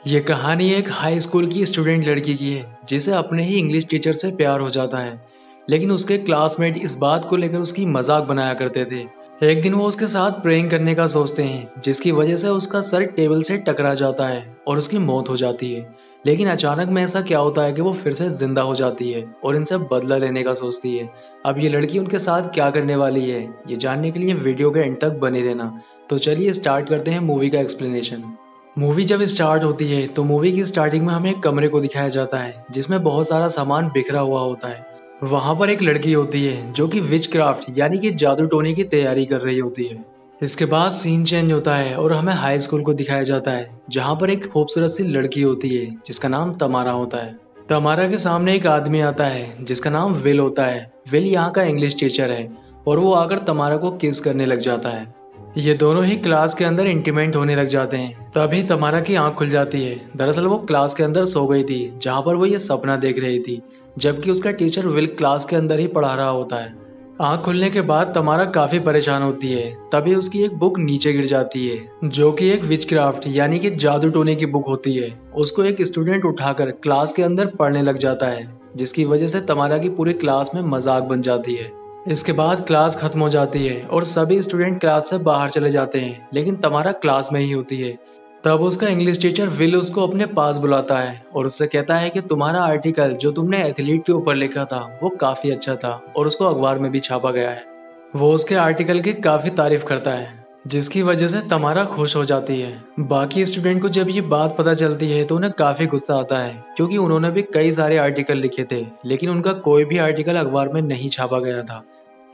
ये कहानी एक हाई स्कूल की स्टूडेंट लड़की की है जिसे अपने ही इंग्लिश टीचर से प्यार हो जाता है। लेकिन उसके क्लासमेट इस बात को लेकर उसकी मजाक बनाया करते थे। एक दिन वो उसके साथ प्रेइंग करने का सोचते हैं, जिसकी वजह से उसका सर टेबल से टकरा जाता है और उसकी मौत हो जाती है। लेकिन अचानक में ऐसा क्या होता है कि वो फिर से जिंदा हो जाती है और इनसे बदला लेने का सोचती है। अब ये लड़की उनके साथ क्या करने वाली है, ये जानने के लिए वीडियो के एंड तक बने रहना। तो चलिए स्टार्ट करते हैं मूवी का एक्सप्लेनेशन। मूवी जब स्टार्ट होती है तो मूवी की स्टार्टिंग में हमें एक कमरे को दिखाया जाता है जिसमें बहुत सारा सामान बिखरा हुआ होता है। वहां पर एक लड़की होती है जो कि विच क्राफ्ट यानी कि जादू टोने की तैयारी कर रही होती है। इसके बाद सीन चेंज होता है और हमें हाई स्कूल को दिखाया जाता है जहां पर एक खूबसूरत सी लड़की होती है जिसका नाम तमारा होता है। तमारा के सामने एक आदमी आता है जिसका नाम विल होता है। विल यहाँ का इंग्लिश टीचर है और वो आकर तमारा को किस करने लग जाता है। ये दोनों ही क्लास के अंदर इंटीमेट होने लग जाते हैं। तभी तमारा की आंख खुल जाती है। दरअसल वो क्लास के अंदर सो गई थी जहां पर वो ये सपना देख रही थी, जबकि उसका टीचर विल क्लास के अंदर ही पढ़ा रहा होता है। आंख खुलने के बाद तमारा काफी परेशान होती है। तभी उसकी एक बुक नीचे गिर जाती है जो कि एक विच क्राफ्ट यानी कि जादू टोने की बुक होती है। उसको एक स्टूडेंट उठाकर क्लास के अंदर पढ़ने लग जाता है, जिसकी वजह से तमारा की पूरी क्लास में मजाक बन जाती है। इसके बाद क्लास खत्म हो जाती है और सभी स्टूडेंट क्लास से बाहर चले जाते हैं, लेकिन तमारा क्लास में ही होती है। तब उसका इंग्लिश टीचर विल उसको अपने पास बुलाता है और उससे कहता है कि तुम्हारा आर्टिकल जो तुमने एथलीट के ऊपर लिखा था वो काफी अच्छा था और उसको अखबार में भी छापा गया है। वो उसके आर्टिकल की काफी तारीफ करता है, जिसकी वजह से तमारा खुश हो जाती है। बाकी स्टूडेंट को जब ये बात पता चलती है तो उन्हें काफी गुस्सा आता है, क्योंकि उन्होंने भी कई सारे आर्टिकल लिखे थे लेकिन उनका कोई भी आर्टिकल अखबार में नहीं छापा गया था।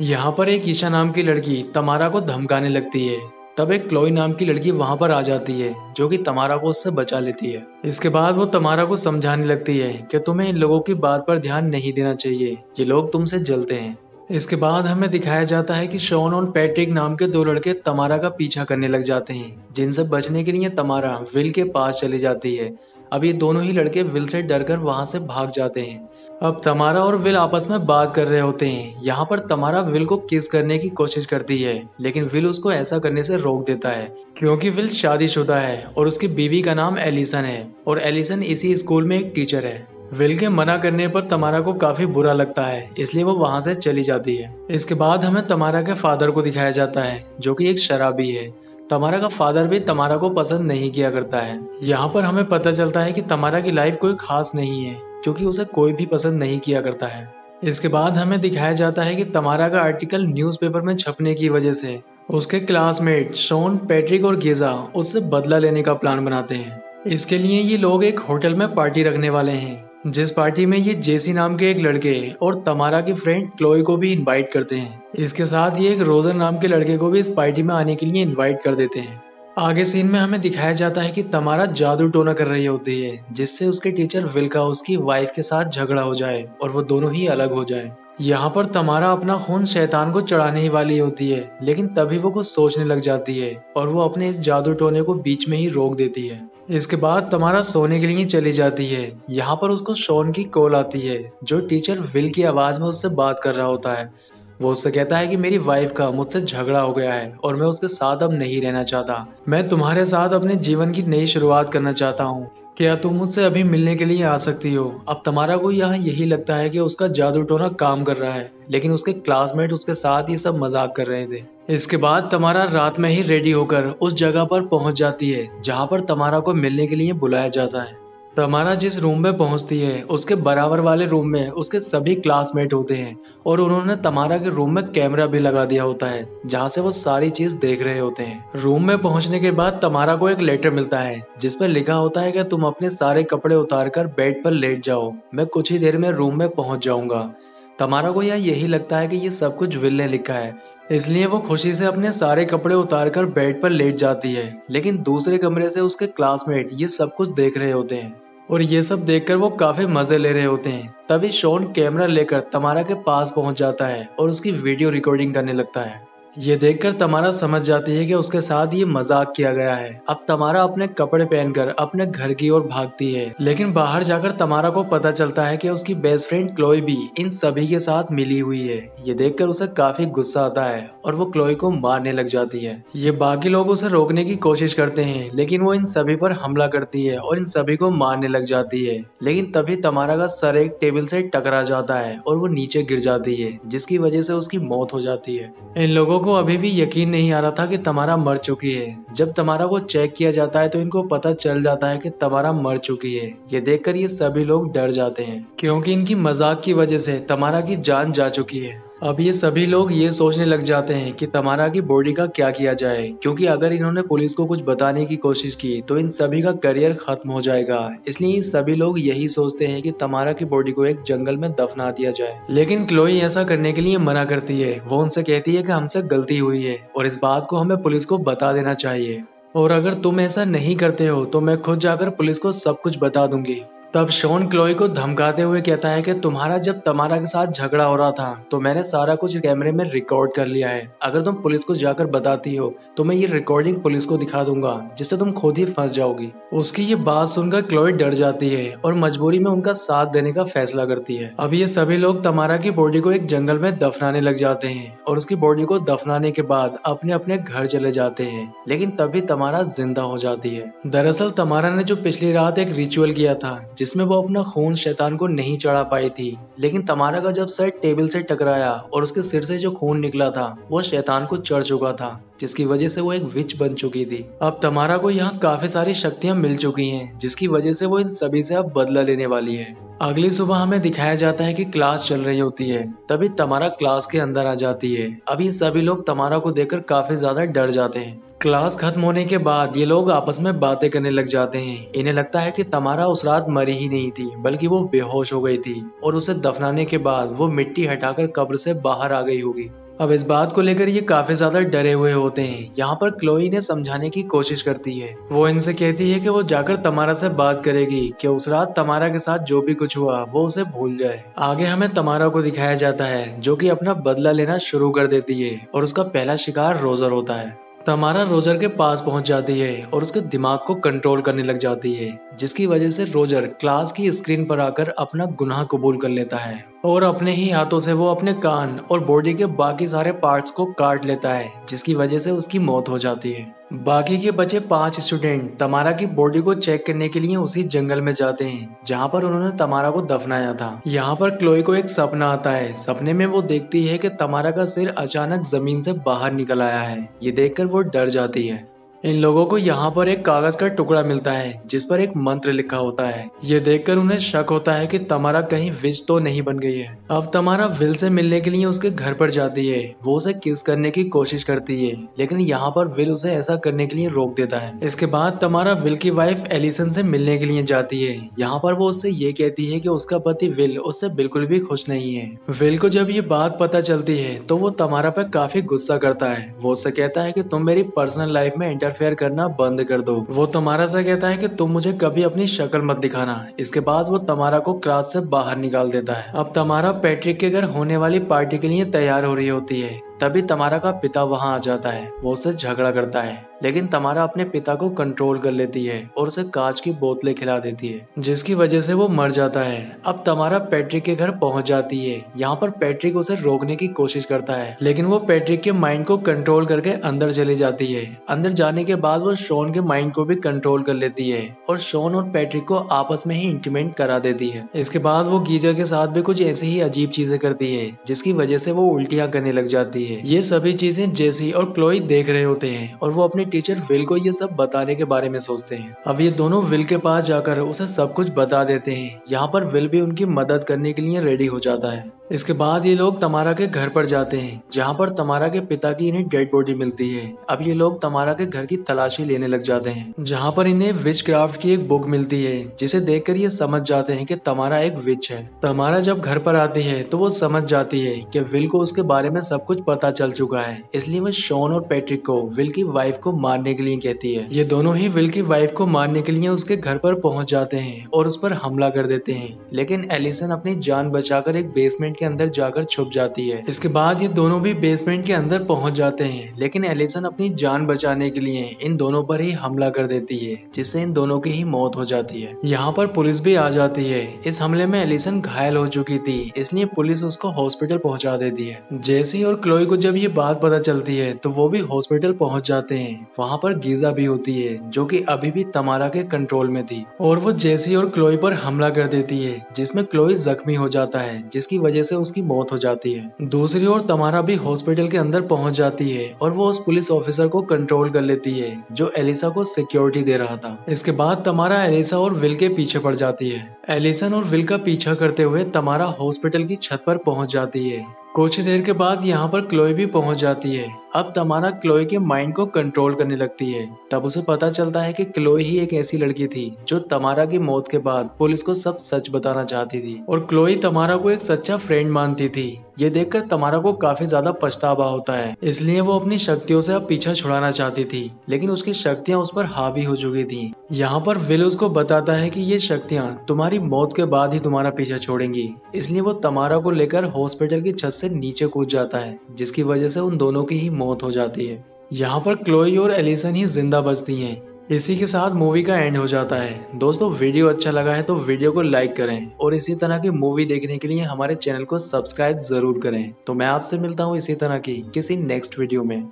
यहाँ पर एक ईशा नाम की लड़की तमारा को धमकाने लगती है। तब एक क्लोई नाम की लड़की वहां पर आ जाती है जो कि तमारा को उससे बचा लेती है। इसके बाद वो तमारा को समझाने लगती है कि तुम्हें इन लोगों की बात पर ध्यान नहीं देना चाहिए, ये लोग तुमसे जलते हैं। इसके बाद हमें दिखाया जाता है कि शॉन और पैट्रिक नाम के दो लड़के तमारा का पीछा करने लग जाते हैं, जिनसे बचने के लिए तमारा विल के पास चली जाती है। अब ये दोनों ही लड़के विल से डरकर वहां से भाग जाते हैं। अब तमारा और विल आपस में बात कर रहे होते हैं। यहाँ पर तमारा विल को किस करने की कोशिश करती है, लेकिन विल उसको ऐसा करने से रोक देता है, क्योंकि विल शादीशुदा है और उसकी बीवी का नाम एलिसन है और एलिसन इसी स्कूल में एक टीचर है। विल के मना करने पर तमारा को काफी बुरा लगता है, इसलिए वो वहां से चली जाती है। इसके बाद हमें तमारा के फादर को दिखाया जाता है जो कि एक शराबी है। तमारा का फादर भी तमारा को पसंद नहीं किया करता है। यहाँ पर हमें पता चलता है कि तमारा की लाइफ कोई खास नहीं है, क्योंकि उसे कोई भी पसंद नहीं किया करता है। इसके बाद हमें दिखाया जाता है कि तमारा का आर्टिकल न्यूज़पेपर में छपने की वजह से उसके क्लासमेट शॉन, पैट्रिक और गिजा उससे बदला लेने का प्लान बनाते हैं। इसके लिए ये लोग एक होटल में पार्टी रखने वाले हैं, जिस पार्टी में ये जेसी नाम के एक लड़के और तमारा की फ्रेंड क्लोई को भी इनवाइट करते हैं। इसके साथ ये एक रोजर नाम के लड़के को भी इस पार्टी में आने के लिए इनवाइट कर देते हैं। आगे सीन में हमें दिखाया जाता है कि तमारा जादू टोना कर रही होती है, जिससे उसके टीचर विल का उसकी वाइफ के साथ झगड़ा हो जाए और वो दोनों ही अलग हो जाए। यहाँ पर तमारा अपना खून शैतान को चढ़ाने ही वाली होती है, लेकिन तभी वो कुछ सोचने लग जाती है और वो अपने इस जादू टोने को बीच में ही रोक देती है। इसके बाद तमारा सोने के लिए चली जाती है। यहाँ पर उसको शॉन की कॉल आती है जो टीचर विल की आवाज में उससे बात कर रहा होता है। वो उससे कहता है कि मेरी वाइफ का मुझसे झगड़ा हो गया है और मैं उसके साथ अब नहीं रहना चाहता। मैं तुम्हारे साथ अपने जीवन की नई शुरुआत करना चाहता हूँ। क्या तुम मुझसे अभी मिलने के लिए आ सकती हो? अब तमारा को यहाँ यही लगता है कि उसका जादू टोना काम कर रहा है, लेकिन उसके क्लासमेट उसके साथ ये सब मजाक कर रहे थे। इसके बाद तमारा रात में ही रेडी होकर उस जगह पर पहुंच जाती है जहाँ पर तमारा को मिलने के लिए बुलाया जाता है। तमारा जिस रूम में पहुंचती है उसके बराबर वाले रूम में उसके सभी क्लासमेट होते हैं और उन्होंने तमारा के रूम में कैमरा भी लगा दिया होता है जहां से वो सारी चीज देख रहे होते हैं। रूम में पहुंचने के बाद तमारा को एक लेटर मिलता है जिसमें लिखा होता है कि तुम अपने सारे कपड़े उतारकर बेड पर लेट जाओ, मैं कुछ ही देर में रूम में पहुंच जाऊंगा। तमारा को यही लगता है कि ये सब कुछ विल ने लिखा है, इसलिए वो खुशी से अपने सारे कपड़े उतारकर बेड पर लेट जाती है। लेकिन दूसरे कमरे से उसके क्लासमेट ये सब कुछ देख रहे होते हैं और ये सब देखकर वो काफी मजे ले रहे होते हैं। तभी शॉन कैमरा लेकर तमारा के पास पहुंच जाता है और उसकी वीडियो रिकॉर्डिंग करने लगता है। ये देखकर तमारा समझ जाती है कि उसके साथ ये मजाक किया गया है। अब तमारा अपने कपड़े पहनकर अपने घर की ओर भागती है, लेकिन बाहर जाकर तमारा को पता चलता है कि उसकी बेस्ट फ्रेंड क्लोई भी इन सभी के साथ मिली हुई है। ये देखकर उसे काफी गुस्सा आता है और वो क्लोई को मारने लग जाती है। ये बाकी लोग उसे रोकने की कोशिश करते हैं, लेकिन वो इन सभी पर हमला करती है और इन सभी को मारने लग जाती है। लेकिन तभी तमारा का सर एक टेबल से टकरा जाता है और वो नीचे गिर जाती है, जिसकी वजह से उसकी मौत हो जाती है। इन लोगों को अभी भी यकीन नहीं आ रहा था कि तमारा मर चुकी है। जब तमारा को चेक किया जाता है तो इनको पता चल जाता है कि तमारा मर चुकी है। ये देखकर ये सभी लोग डर जाते हैं, क्योंकि इनकी मजाक की वजह से तमारा की जान जा चुकी है। अब ये सभी लोग ये सोचने लग जाते हैं कि तमारा की बॉडी का क्या किया जाए, क्योंकि अगर इन्होंने पुलिस को कुछ बताने की कोशिश की तो इन सभी का करियर खत्म हो जाएगा। इसलिए ये सभी लोग यही सोचते हैं कि तमारा की बॉडी को एक जंगल में दफना दिया जाए। लेकिन क्लोई ऐसा करने के लिए मना करती है। वो उनसे कहती है कि हमसे गलती हुई है और इस बात को हमें पुलिस को बता देना चाहिए, और अगर तुम ऐसा नहीं करते हो तो मैं खुद जाकर पुलिस को सब कुछ बता दूंगी। तब शॉन क्लोई को धमकाते हुए कहता है कि तुम्हारा जब तमारा के साथ झगड़ा हो रहा था तो मैंने सारा कुछ कैमरे में रिकॉर्ड कर लिया है। अगर तुम पुलिस को जाकर बताती हो तो मैं ये रिकॉर्डिंग पुलिस को दिखा दूंगा, जिससे तुम खुद ही फंस जाओगी। उसकी ये बात सुनकर क्लोई डर जाती है और मजबूरी में उनका साथ देने का फैसला करती है। अब ये सभी लोग तमारा की बॉडी को एक जंगल में दफनाने लग जाते हैं और उसकी बॉडी को दफनाने के बाद अपने अपने घर चले जाते हैं। लेकिन तभी तमारा जिंदा हो जाती है। दरअसल तमारा ने जो पिछली रात एक रिचुअल किया था जिसमें वो अपना खून शैतान को नहीं चढ़ा पाई थी, लेकिन तमारा का जब सर टेबल से टकराया और उसके सिर से जो खून निकला था वो शैतान को चढ़ चुका था, जिसकी वजह से वो एक विच बन चुकी थी। अब तमारा को यहाँ काफी सारी शक्तियाँ मिल चुकी हैं, जिसकी वजह से वो इन सभी से अब बदला लेने वाली है। अगली सुबह हमें दिखाया जाता है कि क्लास चल रही होती है। तभी तमारा क्लास के अंदर आ जाती है। अब ये सभी लोग तमारा को देखकर काफी ज्यादा डर जाते हैं। क्लास खत्म होने के बाद ये लोग आपस में बातें करने लग जाते हैं। इन्हें लगता है कि तमारा उस रात मरी ही नहीं थी, बल्कि वो बेहोश हो गई थी और उसे दफनाने के बाद वो मिट्टी हटाकर कब्र से बाहर आ गई होगी। अब इस बात को लेकर ये काफी ज्यादा डरे हुए होते हैं। यहाँ पर क्लोई ने समझाने की कोशिश करती है। वो इनसे कहती है कि वो जाकर तमारा से बात करेगी कि उस रात तमारा के साथ जो भी कुछ हुआ वो उसे भूल जाए। आगे हमें तमारा को दिखाया जाता है जो कि अपना बदला लेना शुरू कर देती है और उसका पहला शिकार रोजर होता है। तमारा रोजर के पास पहुंच जाती है और उसके दिमाग को कंट्रोल करने लग जाती है, जिसकी वजह से रोजर क्लास की स्क्रीन पर आकर अपना गुनाह कबूल कर लेता है और अपने ही हाथों से वो अपने कान और बॉडी के बाकी सारे पार्ट्स को काट लेता है, जिसकी वजह से उसकी मौत हो जाती है। बाकी के बचे 5 स्टूडेंट तमारा की बॉडी को चेक करने के लिए उसी जंगल में जाते हैं जहाँ पर उन्होंने तमारा को दफनाया था। यहाँ पर क्लोई को एक सपना आता है। सपने में वो देखती है कि तमारा का सिर अचानक जमीन से बाहर निकल आया है। ये देखकर वो डर जाती है। इन लोगों को यहाँ पर एक कागज का टुकड़ा मिलता है जिस पर एक मंत्र लिखा होता है। ये देखकर उन्हें शक होता है कि तमारा कहीं विच तो नहीं बन गई है। अब तमारा विल से मिलने के लिए उसके घर पर जाती है। वो उसे किस करने की कोशिश करती है, लेकिन यहाँ पर विल उसे ऐसा करने के लिए रोक देता है। इसके बाद तमारा विल की वाइफ एलिसन से मिलने के लिए जाती है। यहाँ पर वो उससे ये कहती है कि उसका पति विल उससे बिल्कुल भी खुश नहीं है। विल को जब ये बात पता चलती है तो वो तमारा पर काफी गुस्सा करता है। वो उससे कहता है कि तुम मेरी पर्सनल लाइफ में इंटरफेयर करना बंद कर दो। वो तमारा से कहता है कि तुम मुझे कभी अपनी शक्ल मत दिखाना। इसके बाद वो तमारा को क्लास से बाहर निकाल देता है। अब तमारा पैट्रिक के घर होने वाली पार्टी के लिए तैयार हो रही होती है। तभी तमारा का पिता वहां आ जाता है। वो उससे झगड़ा करता है, लेकिन तमारा अपने पिता को कंट्रोल कर लेती है और उसे कांच की बोतलें खिला देती है, जिसकी वजह से वो मर जाता है। अब तमारा पैट्रिक के घर पहुंच जाती है। यहाँ पर पैट्रिक उसे रोकने की कोशिश करता है, लेकिन वो पैट्रिक के माइंड को कंट्रोल करके अंदर चली जाती है। अंदर जाने के बाद वो शॉन के माइंड को भी कंट्रोल कर लेती है और शॉन और पैट्रिक को आपस में ही इंटीमेट करा देती है। इसके बाद वो गीजर के साथ भी कुछ ऐसी ही अजीब चीजें करती है, जिसकी वजह से वो उल्टियां करने लग जाती है। ये सभी चीजें जेसी और क्लोई देख रहे होते हैं और वो अपने टीचर विल को ये सब बताने के बारे में सोचते हैं। अब ये दोनों विल के पास जाकर उसे सब कुछ बता देते हैं। यहाँ पर विल भी उनकी मदद करने के लिए रेडी हो जाता है। इसके बाद ये लोग तमारा के घर पर जाते हैं, जहाँ पर तमारा के पिता की इन्हें डेड बॉडी मिलती है। अब ये लोग तमारा के घर की तलाशी लेने लग जाते हैं, जहाँ पर इन्हें विच क्राफ्ट की एक बुक मिलती है, जिसे देखकर ये समझ जाते हैं कि तमारा एक विच है। तमारा जब घर पर आती है तो वो समझ जाती है कि विल को उसके बारे में सब कुछ पता चल चुका है। इसलिए वो शॉन और पैट्रिक को विल की वाइफ को मारने के लिए कहती है। ये दोनों ही विल की वाइफ को मारने के लिए उसके घर पर पहुंच जाते हैं और उस पर हमला कर देते हैं, लेकिन एलिसन अपनी जान बचाकर एक बेसमेंट के अंदर जाकर छुप जाती है। इसके बाद ये दोनों भी बेसमेंट के अंदर पहुंच जाते हैं, लेकिन एलिसन अपनी जान बचाने के लिए इन दोनों पर ही हमला कर देती है, जिससे इन दोनों की ही मौत हो जाती है। यहाँ पर पुलिस भी आ जाती है। इस हमले में एलिसन घायल हो चुकी थी, इसलिए पुलिस उसको हॉस्पिटल पहुंचा देती है। जेसी और क्लोई को जब ये बात पता चलती है तो वो भी हॉस्पिटल पहुंच जाते हैं। वहाँ पर गीजा भी होती है, जो कि अभी भी तमारा के कंट्रोल में थी, और वो जेसी और क्लोई पर हमला कर देती है, जिसमें क्लोई जख्मी हो जाता है, जिसकी वजह से उसकी मौत हो जाती है। दूसरी ओर तमारा भी हॉस्पिटल के अंदर पहुंच जाती है और वो उस पुलिस ऑफिसर को कंट्रोल कर लेती है जो एलिसा को सिक्योरिटी दे रहा था। इसके बाद तमारा एलिसा और विल के पीछे पड़ जाती है। एलिसन और विल का पीछा करते हुए तमारा हॉस्पिटल की छत पर पहुंच जाती है। कुछ देर के बाद यहाँ पर क्लोई भी पहुंच जाती है। अब तमारा क्लोई के माइंड को कंट्रोल करने लगती है। तब उसे पता चलता है कि क्लोई ही एक ऐसी लड़की थी जो तमारा की मौत के बाद पुलिस को सब सच बताना चाहती थी, और क्लोई तमारा को एक सच्चा फ्रेंड मानती थी। ये देखकर तमारा को काफी ज्यादा पछतावा होता है, इसलिए वो अपनी शक्तियों से अब पीछा छुड़ाना चाहती थी, लेकिन उसकी शक्तियाँ उस पर हावी हो चुकी थी। यहाँ पर विल उसको बताता है कि ये शक्तियाँ तुम्हारी मौत के बाद ही तुम्हारा पीछा छोड़ेंगी, इसलिए वो तमारा को लेकर हॉस्पिटल की छत से नीचे कूद जाता है, जिसकी वजह से उन दोनों की ही मौत हो जाती है। यहाँ पर क्लोई और एलिसन ही जिंदा बचती हैं। इसी के साथ मूवी का एंड हो जाता है। दोस्तों, वीडियो अच्छा लगा है तो वीडियो को लाइक करें और इसी तरह की मूवी देखने के लिए हमारे चैनल को सब्सक्राइब जरूर करें। तो मैं आपसे मिलता हूँ इसी तरह की किसी नेक्स्ट वीडियो में।